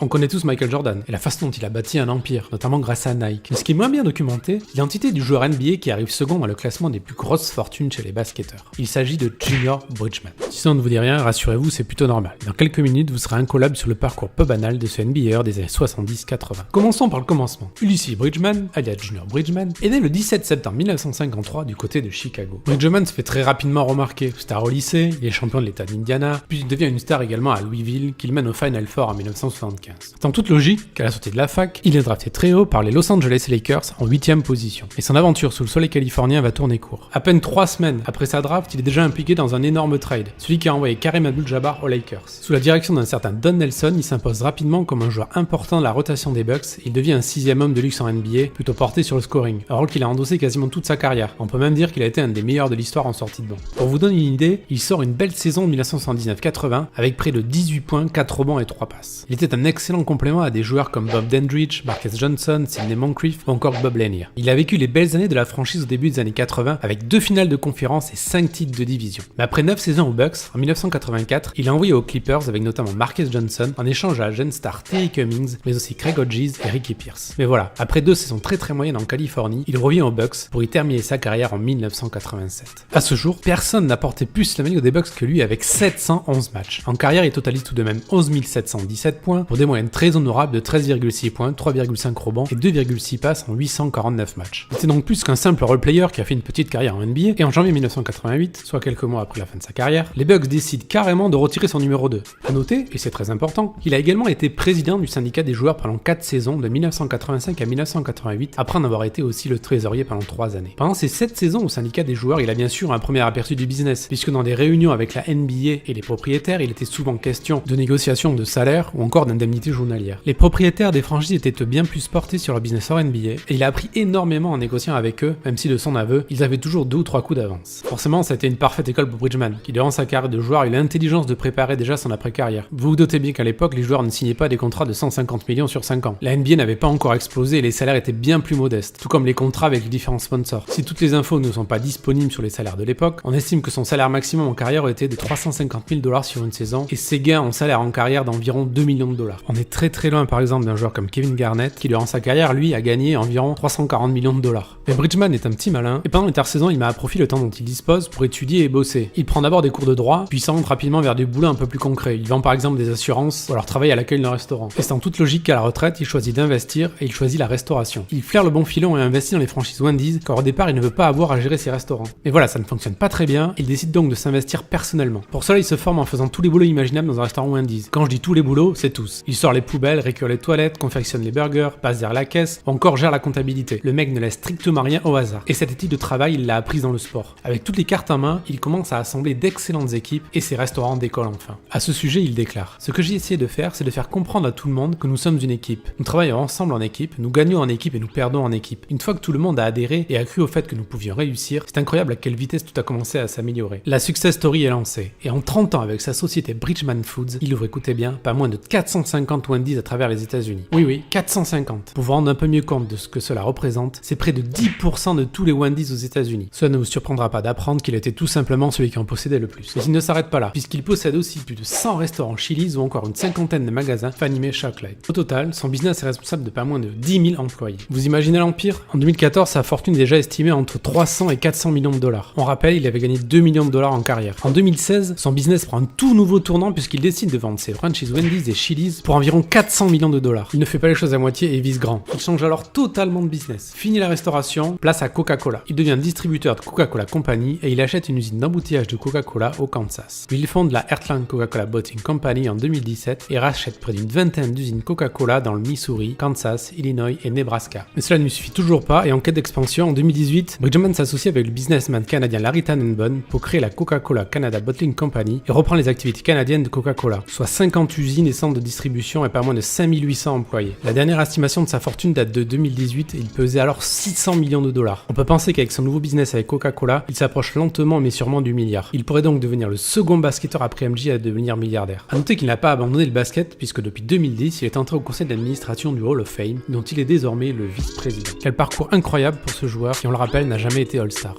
On connaît tous Michael Jordan et la façon dont il a bâti un empire, notamment grâce à Nike. Mais ce qui est moins bien documenté, l'identité du joueur NBA qui arrive second dans le classement des plus grosses fortunes chez les basketteurs. Il s'agit de Junior Bridgeman. Si ça ne vous dit rien, rassurez-vous, c'est plutôt normal. Dans quelques minutes, vous serez incollable sur le parcours peu banal de ce NBAer des années 70-80. Commençons par le commencement. Ulysses Bridgeman, alias Junior Bridgeman, est né le 17 septembre 1953 du côté de Chicago. Bridgeman se fait très rapidement remarquer. Star au lycée, il est champion de l'état d'Indiana, puis il devient une star également à Louisville, qu'il mène au Final Four en 1975. Dans toute logique, qu'à la sortie de la fac, il est drafté très haut par les Los Angeles Lakers en 8ème position. Et son aventure sous le soleil californien va tourner court. À peine 3 semaines après sa draft, il est déjà impliqué dans un énorme trade, celui qui a envoyé Kareem Abdul-Jabbar aux Lakers. Sous la direction d'un certain Don Nelson, il s'impose rapidement comme un joueur important de la rotation des Bucks et il devient un 6e homme de luxe en NBA, plutôt porté sur le scoring, un rôle qu'il a endossé quasiment toute sa carrière. On peut même dire qu'il a été un des meilleurs de l'histoire en sortie de banc. Pour vous donner une idée, il sort une belle saison de 1979-80 avec près de 18 points, 4 rebonds et 3 passes. Il était un excellent complément à des joueurs comme Bob Dandridge, Marques Johnson, Sidney Moncrief ou encore Bob Lanier. Il a vécu les belles années de la franchise au début des années 80 avec 2 finales de conférence et 5 titres de division. Mais après 9 saisons aux Bucks, en 1984, il a envoyé aux Clippers avec notamment Marques Johnson en échange à la jeune star Terry Cummings, mais aussi Craig Hodges et Ricky Pierce. Mais voilà, après 2 saisons très moyennes en Californie, il revient aux Bucks pour y terminer sa carrière en 1987. À ce jour, personne n'a porté plus le maillot des Bucks que lui avec 711 matchs. En carrière, il totalise tout de même 11 717 points pour des moyennes très honorables de 13,6 points, 3,5 rebonds et 2,6 passes en 849 matchs. C'est donc plus qu'un simple role-player qui a fait une petite carrière en NBA et en janvier 1988, soit quelques mois après la fin de sa carrière, les Bucks décident carrément de retirer son numéro 2. À noter, et c'est très important, il a également été président du syndicat des joueurs pendant 4 saisons de 1985 à 1988 après en avoir été aussi le trésorier pendant 3 années. Pendant ces 7 saisons au syndicat des joueurs, il a bien sûr un premier aperçu du business, puisque dans des réunions avec la NBA et les propriétaires, il était souvent question de négociations de salaire ou encore d'indemnités journalières. Les propriétaires des franchises étaient bien plus portés sur leur business hors NBA, et il a appris énormément en négociant avec eux, même si de son aveu, ils avaient toujours 2 ou 3 coups d'avance. Forcément, ça a été une parfaite école pour Bridgeman, qui durant sa carrière de joueur a eu l'intelligence de préparer déjà son après-carrière. Vous vous doutez bien qu'à l'époque, les joueurs ne signaient pas des contrats de 150 millions sur 5 ans. La NBA n'avait pas encore explosé et les salaires étaient bien plus modestes, tout comme les contrats avec les différents sponsors. Si toutes les infos ne sont pas disponibles sur les salaires de l'époque, on estime que son salaire maximum en carrière était de 350 000 $ sur une saison et ses gains en salaire en carrière d'environ 2 millions de $. On est très loin par exemple d'un joueur comme Kevin Garnett qui durant sa carrière lui a gagné environ 340 millions de $. Mais Bridgeman est un petit malin et pendant l'intersaison il met à profit le temps dont il dispose pour étudier et bosser. Il prend d'abord des cours de droit puis s'oriente rapidement vers des boulots un peu plus concrets. Il vend par exemple des assurances ou alors travaille à l'accueil d'un restaurant. Et c'est en toute logique qu'à la retraite il choisit d'investir et il choisit la restauration. Il flaire le bon filon et investit dans les franchises Wendy's car au départ il ne veut pas avoir à gérer ses restaurants. Mais voilà, ça ne fonctionne pas très bien, il décide donc de s'investir personnellement. Pour cela il se forme en faisant tous les boulots imaginables dans un restaurant Wendy's. Quand je dis tous les boulots, c'est tous. Il sort les poubelles, récure les toilettes, confectionne les burgers, passe derrière la caisse, ou encore gère la comptabilité. Le mec ne laisse strictement rien au hasard. Et cette éthique de travail, il l'a apprise dans le sport. Avec toutes les cartes en main, il commence à assembler d'excellentes équipes et ses restaurants décollent enfin. À ce sujet, il déclare: ce que j'ai essayé de faire, c'est de faire comprendre à tout le monde que nous sommes une équipe. Nous travaillons ensemble en équipe, nous gagnons en équipe et nous perdons en équipe. Une fois que tout le monde a adhéré et a cru au fait que nous pouvions réussir, c'est incroyable à quelle vitesse tout a commencé à s'améliorer. La success story est lancée. Et en 30 ans, avec sa société Bridgeman Foods, il ouvre, écoutez bien, pas moins de 450 Wendy's à travers les États-Unis. Oui, 450. Pour vous rendre un peu mieux compte de ce que cela représente, c'est près de 10% de tous les Wendy's aux États-Unis. Cela ne vous surprendra pas d'apprendre qu'il était tout simplement celui qui en possédait le plus. Mais il ne s'arrête pas là, puisqu'il possède aussi plus de 100 restaurants Chili's ou encore une cinquantaine de magasins Fannie Shopline. Au total, son business est responsable de pas moins de 10 000 employés. Vous imaginez l'empire? En 2014, sa fortune est déjà estimée entre 300 et 400 millions de dollars. On rappelle, il avait gagné 2 millions de dollars en carrière. En 2016, son business prend un tout nouveau tournant puisqu'il décide de vendre ses franchises Wendy's et Chili's pour environ 400 millions de dollars. Il ne fait pas les choses à moitié et vise grand. Il change alors totalement de business. Fini la restauration, place à Coca-Cola. Il devient distributeur de Coca-Cola Company et il achète une usine d'embouteillage de Coca-Cola au Kansas. Puis il fonde la Heartland Coca-Cola Bottling Company en 2017 et rachète près d'une vingtaine d'usines Coca-Cola dans le Missouri, Kansas, Illinois et Nebraska. Mais cela ne lui suffit toujours pas et en quête d'expansion, en 2018, Bridgeman s'associe avec le businessman canadien Larry Tannenbaum pour créer la Coca-Cola Canada Bottling Company et reprend les activités canadiennes de Coca-Cola, soit 50 usines et centres de distribution et pas moins de 5800 employés. La dernière estimation de sa fortune date de 2018 et il pesait alors 600 millions de dollars. On peut penser qu'avec son nouveau business avec Coca-Cola, il s'approche lentement mais sûrement du milliard. Il pourrait donc devenir le second basketteur après MJ à devenir milliardaire. A noter qu'il n'a pas abandonné le basket puisque depuis 2010, il est entré au conseil d'administration du Hall of Fame dont il est désormais le vice-président. Quel parcours incroyable pour ce joueur qui, on le rappelle, n'a jamais été All-Star.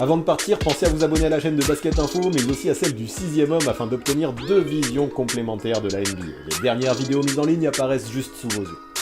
Avant de partir, pensez à vous abonner à la chaîne de Basket Info, mais aussi à celle du 6ème homme afin d'obtenir 2 visions complémentaires de la NBA. Les dernières vidéos mises en ligne apparaissent juste sous vos yeux.